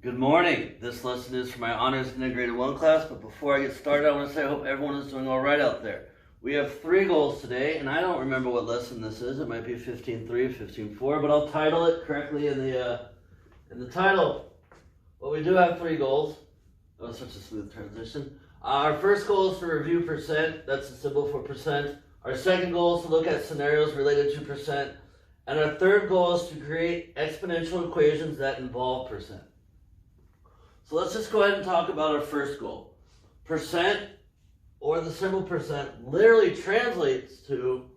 Good morning. This lesson is for my Honors Integrated 1 class, but before I get started, I want to say I hope everyone is doing all right out there. We have 3 goals today, and I don't remember what lesson this is. It might be 15.3, 15.4, but I'll title it correctly in the title. But we do have 3 goals. That was such a smooth transition. Our first goal is to review percent. That's the symbol for percent. Our second goal is to look at scenarios related to percent. And our third goal is to create exponential equations that involve percent. So let's just go ahead and talk about our first goal. Percent, or the symbol percent, literally translates to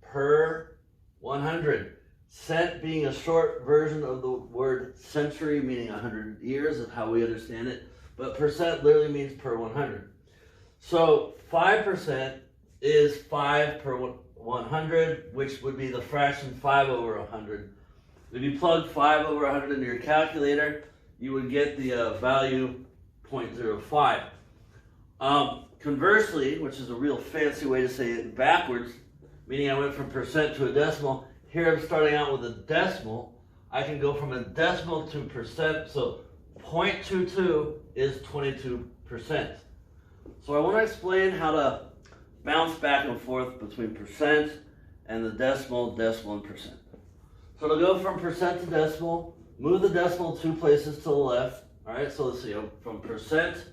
per 100. Cent being a short version of the word century, meaning 100 years, is how we understand it. But percent literally means per 100. So 5% is 5 per 100, which would be the fraction 5 over 100. If you plug 5 over 100 into your calculator, you would get the value 0.05. Conversely, which is a real fancy way to say it backwards, meaning I went from percent to a decimal. Here I'm starting out with a decimal. I can go from a decimal to percent, so 0.22 is 22%. So I want to explain how to bounce back and forth between percent and the decimal, and percent. So to go from percent to decimal, move the decimal 2 places to the left. All right, so let's see, from percent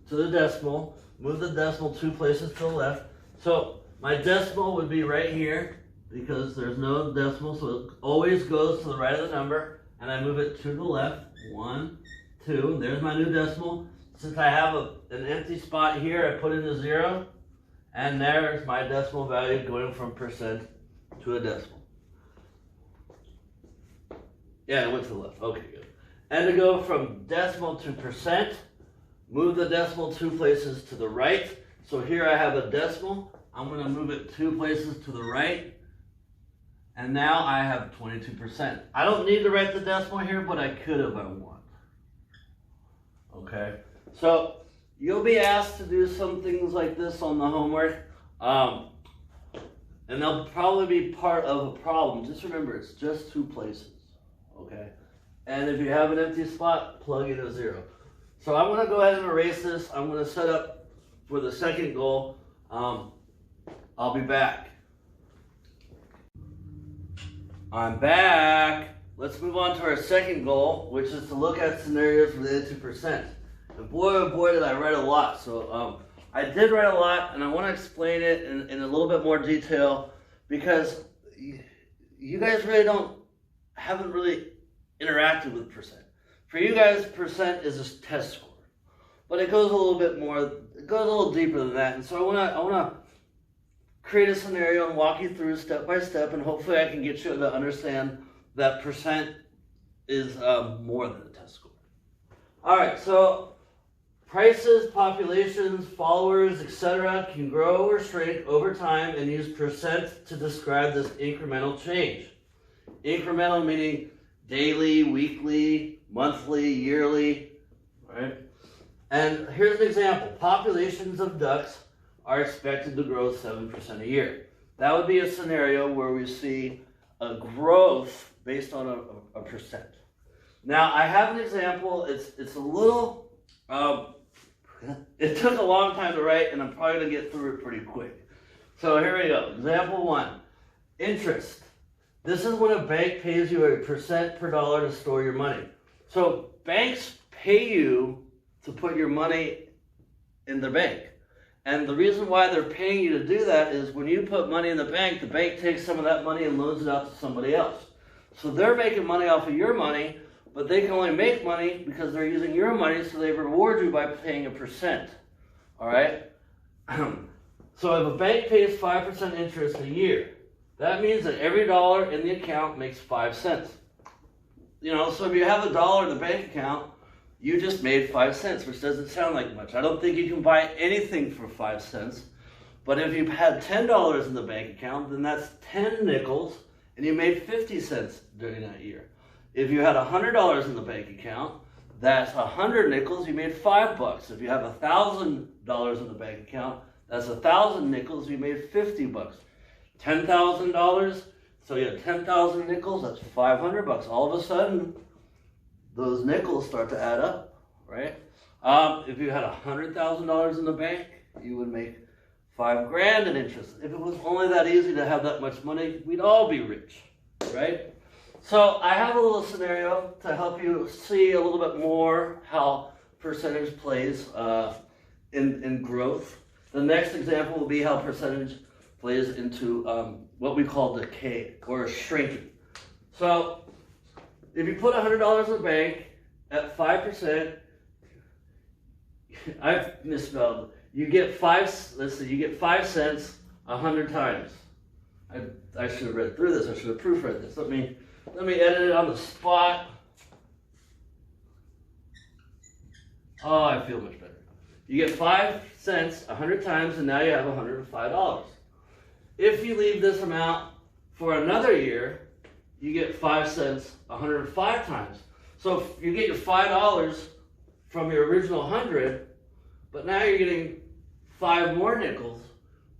to the decimal, move the decimal 2 places to the left. So my decimal would be right here because there's no decimal, so it always goes to the right of the number, and I move it to the left. 1, 2, there's my new decimal. Since I have an empty spot here, I put in a 0, and there's my decimal value going from percent to a decimal. Yeah, it went to the left. Okay, good. And to go from decimal to percent, move the decimal 2 places to the right. So here I have a decimal. I'm going to move it 2 places to the right. And now I have 22%. I don't need to write the decimal here, but I could if I want. Okay? So you'll be asked to do some things like this on the homework. And they'll probably be part of a problem. Just remember, it's just 2 places. Okay, and if you have an empty spot, plug in a 0. So I'm going to go ahead and erase this. I'm going to set up for the second goal. I'll be back. I'm back. Let's move on to our second goal, which is to look at scenarios related to percent. And boy, oh boy, did I write a lot. So I did write a lot, and I want to explain it in a little bit more detail because you guys really haven't really interacted with percent. For you guys, percent is a test score, but it goes a little bit more, it goes a little deeper than that. And so I want to create a scenario and walk you through step by step, and hopefully I can get you to understand that percent is more than a test score. All right, so prices, populations, followers, etc. can grow or shrink over time and use percent to describe this incremental change. Incremental meaning daily, weekly, monthly, yearly, right? And here's an example. Populations of ducks are expected to grow 7% a year. That would be a scenario where we see a growth based on a percent. Now, I have an example. It's a little, it took a long time to write, and I'm probably going to get through it pretty quick. So here we go. Example 1, interest. This is when a bank pays you a percent per dollar to store your money. So banks pay you to put your money in the bank. And the reason why they're paying you to do that is when you put money in the bank takes some of that money and loans it out to somebody else. So they're making money off of your money, but they can only make money because they're using your money, so they reward you by paying a percent. All right? So if a bank pays 5% interest a year, that means that every dollar in the account makes 5 cents. You know, so if you have $1 in the bank account, you just made 5 cents, which doesn't sound like much. I don't think you can buy anything for 5 cents. But if you had $10 in the bank account, then that's 10 nickels, and you made 50 cents during that year. If you had $100 in the bank account, that's 100 nickels, you made $5. If you have $1,000 in the bank account, that's 1,000 nickels, you made $50. $10,000, so you have 10,000 nickels, that's $500. All of a sudden, those nickels start to add up, right? If you had $100,000 in the bank, you would make $5,000 in interest. If it was only that easy to have that much money, we'd all be rich, right? So I have a little scenario to help you see a little bit more how percentage plays in growth. The next example will be how percentage plays into what we call decay or shrinking. So if you put $100 in the bank at 5%, I've misspelled. You get you get 5 cents 100 times. I should have read through this. I should have proofread this. Let me edit it on the spot. Oh, I feel much better. You get 5 cents 100 times, and now you have $105. If you leave this amount for another year, you get 5 cents 105 times. So if you get your $5 from your original 100, but now you're getting 5 more nickels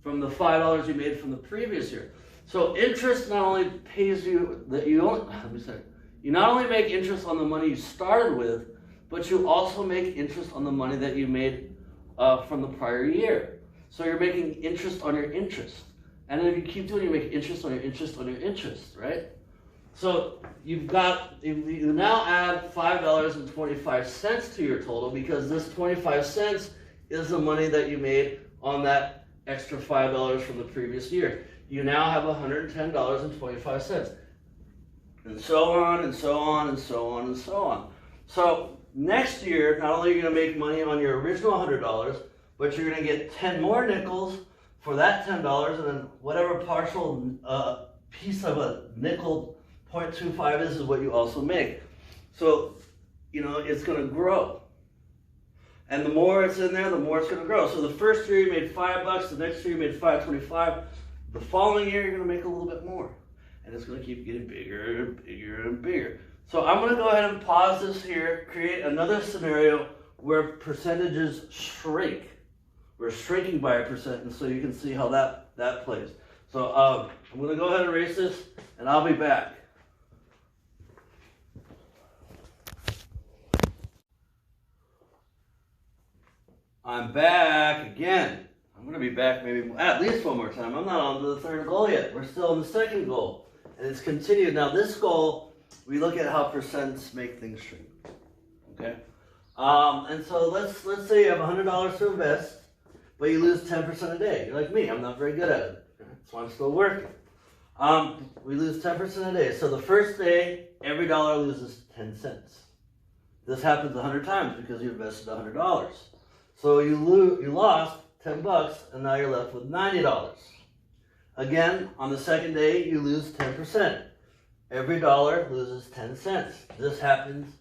from the $5 you made from the previous year. So interest not only pays you you not only make interest on the money you started with, but you also make interest on the money that you made from the prior year. So you're making interest on your interest. And then if you keep doing it, you make interest on your interest on your interest, right? So you now add $5.25 to your total, because this 25 cents is the money that you made on that extra $5 from the previous year. You now have $110.25. And so on and so on and so on and so on. So next year, not only are you going to make money on your original $100, but you're going to get 10 more nickels for that $10, and then whatever partial piece of a nickel 0.25 is what you also make. So, it's going to grow. And the more it's in there, the more it's going to grow. So the first year you made $5, the next year you made $5.25. The following year you're going to make a little bit more. And it's going to keep getting bigger and bigger and bigger. So I'm going to go ahead and pause this here, create another scenario where percentages shrink. We're shrinking by 1%, and so you can see how that plays. So I'm going to go ahead and erase this, and I'll be back. I'm back again. I'm going to be back maybe at least one more time. I'm not on to the third goal yet. We're still in the second goal. And it's continued. Now this goal, we look at how percents make things shrink. Okay? And so let's say you have $100 to invest, but you lose 10% a day. You're like me. I'm not very good at it. So I'm still working. We lose 10% a day. So the first day, every dollar loses 10 cents. This happens 100 times because you invested $100. So you lost 10 bucks, and now you're left with $90. Again, on the second day, you lose 10%. Every dollar loses 10 cents. This happens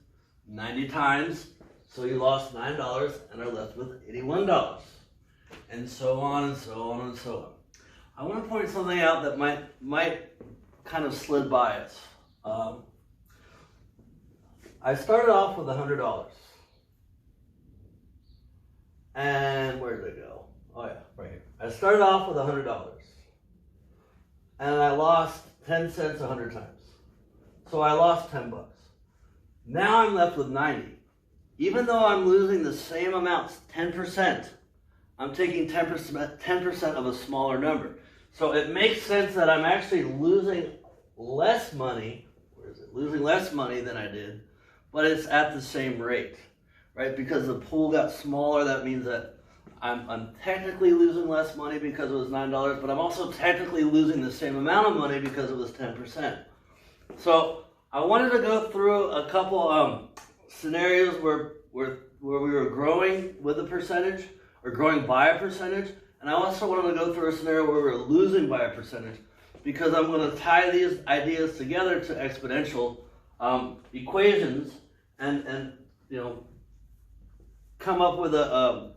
90 times, so you lost $9 and are left with $81. And so on and so on and so on. I want to point something out that might kind of slid by us. I started off with $100. And where did it go? Oh yeah, right here. I started off with $100. And I lost 10 cents 100 times. So I lost 10 bucks. Now I'm left with 90. Even though I'm losing the same amounts, 10%, I'm taking 10% of a smaller number. So it makes sense that I'm actually losing less money. Where is it? Losing less money than I did, but it's at the same rate, right? Because the pool got smaller, that means that I'm technically losing less money because it was $9, but I'm also technically losing the same amount of money because it was 10%. So I wanted to go through a couple scenarios where we were growing with a percentage or growing by a percentage, and I also wanted to go through a scenario where we were losing by a percentage, because I'm going to tie these ideas together to exponential equations and come up with a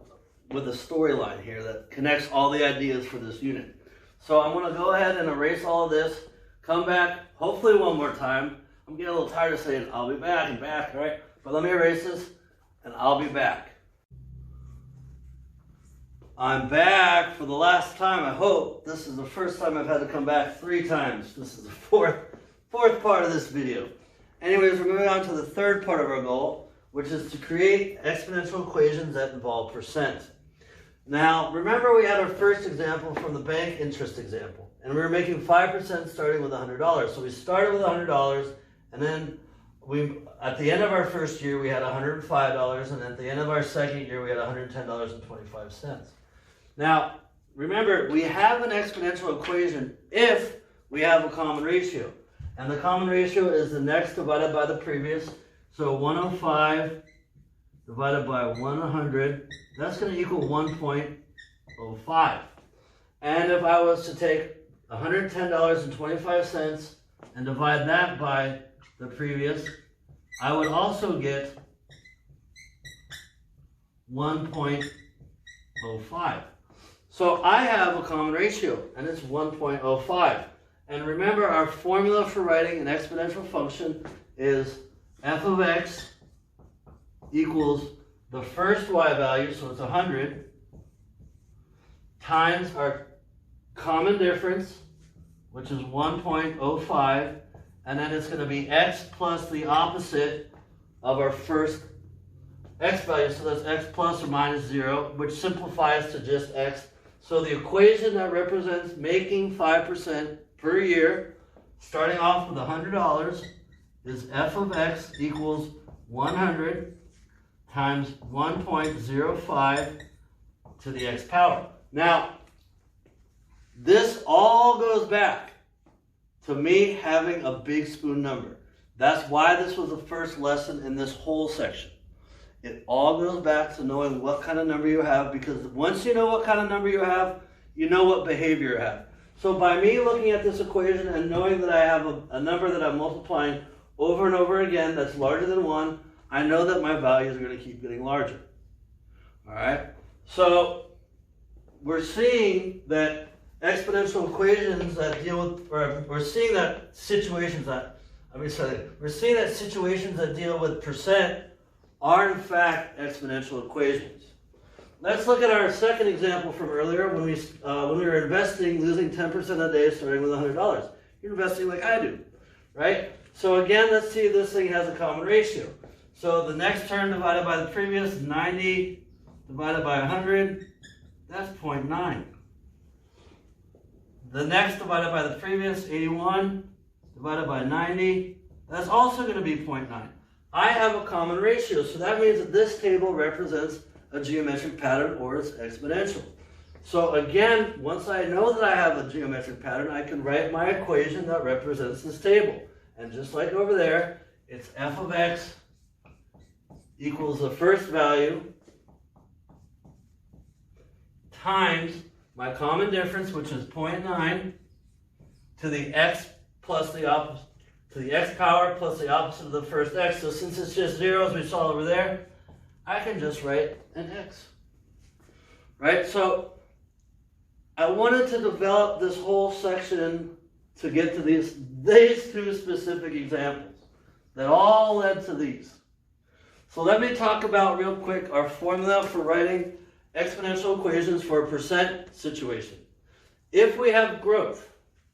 storyline here that connects all the ideas for this unit. So I'm going to go ahead and erase all of this, come back, hopefully one more time. I'm getting a little tired of saying I'll be back and back, all right? But let me erase this, and I'll be back. I'm back for the last time, I hope. This is the first time I've had to come back 3 times. This is the fourth part of this video. Anyways, we're moving on to the third part of our goal, which is to create exponential equations that involve percent. Now, remember we had our first example from the bank interest example, and we were making 5% starting with $100. So we started with $100, and then at the end of our first year, we had $105, and at the end of our second year, we had $110.25. Now, remember, we have an exponential equation if we have a common ratio. And the common ratio is the next divided by the previous. So 105 divided by 100, that's going to equal 1.05. And if I was to take $110.25 and divide that by the previous, I would also get 1.05. So I have a common ratio, and it's 1.05. And remember, our formula for writing an exponential function is f of x equals the first y value, so it's 100, times our common difference, which is 1.05, and then it's going to be x plus the opposite of our first x value, so that's x plus or minus 0, which simplifies to just x. So the equation that represents making 5% per year, starting off with $100, is f of x equals 100 times 1.05 to the x power. Now, this all goes back to me having a big spoon number. That's why this was the first lesson in this whole section. It all goes back to knowing what kind of number you have, because once you know what kind of number you have, you know what behavior you have. So by me looking at this equation and knowing that I have a number that I'm multiplying over and over again that's larger than 1, I know that my values are going to keep getting larger. All right? So we're seeing that exponential equations that deal with, or we're seeing that situations that deal with percent are in fact exponential equations. Let's look at our second example from earlier when we were investing, losing 10% a day starting with $100. You're investing like I do, right? So again, let's see if this thing has a common ratio. So the next term divided by the previous, 90 divided by 100, that's 0.9. The next divided by the previous, 81 divided by 90, that's also going to be 0.9. I have a common ratio, so that means that this table represents a geometric pattern, or it's exponential. So again, once I know that I have a geometric pattern, I can write my equation that represents this table. And just like over there, it's f of x equals the first value times my common difference, which is 0.9, to the x plus the opposite, to the x power plus the opposite of the first x. So since it's just 0, as we saw over there, I can just write an x. Right? So I wanted to develop this whole section to get to these two specific examples that all led to these. So let me talk about real quick our formula for writing exponential equations for a percent situation. If we have growth,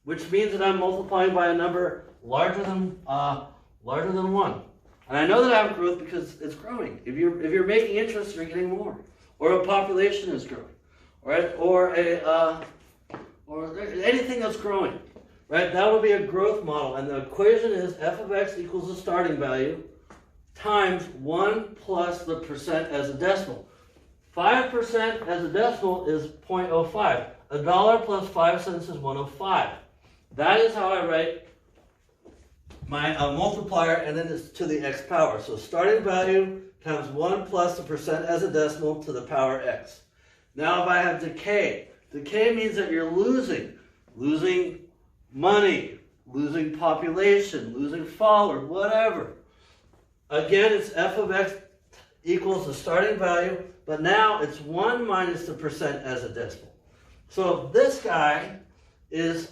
which means that I'm multiplying by a number larger than 1. And I know that I have growth because it's growing. If you're making interest, you're getting more. Or a population is growing, right? Or anything that's growing, right? That will be a growth model. And the equation is f of x equals the starting value times 1 plus the percent as a decimal. 5% as a decimal is 0.05. $1 plus 5 cents is 105. That is how I write my multiplier, and then it's to the x power. So starting value times 1 plus the percent as a decimal to the power x. Now if I have decay, decay means that you're losing money, losing population, losing fall, or whatever. Again, it's f of x equals the starting value, but now it's 1 minus the percent as a decimal. So this guy is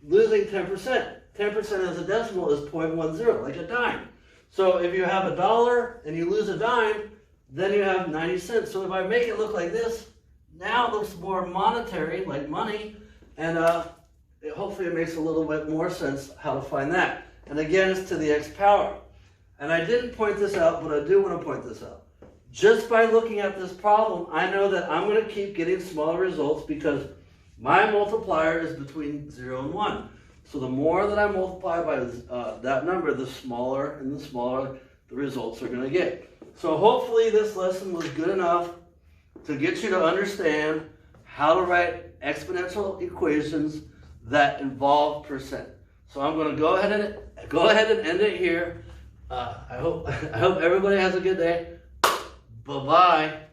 losing 10%. 10% as a decimal is 0.10, like a dime. So if you have $1 and you lose a dime, then you have 90 cents. So if I make it look like this, now it looks more monetary, like money, and hopefully it makes a little bit more sense how to find that. and again, it's to the x power. And I didn't point this out, but I do want to point this out. Just by looking at this problem, I know that I'm going to keep getting smaller results because my multiplier is between 0 and 1. So the more that I multiply by that number, the smaller and the smaller the results are going to get. So hopefully this lesson was good enough to get you to understand how to write exponential equations that involve percent. So I'm going to go ahead and end it here. I hope everybody has a good day. Bye-bye.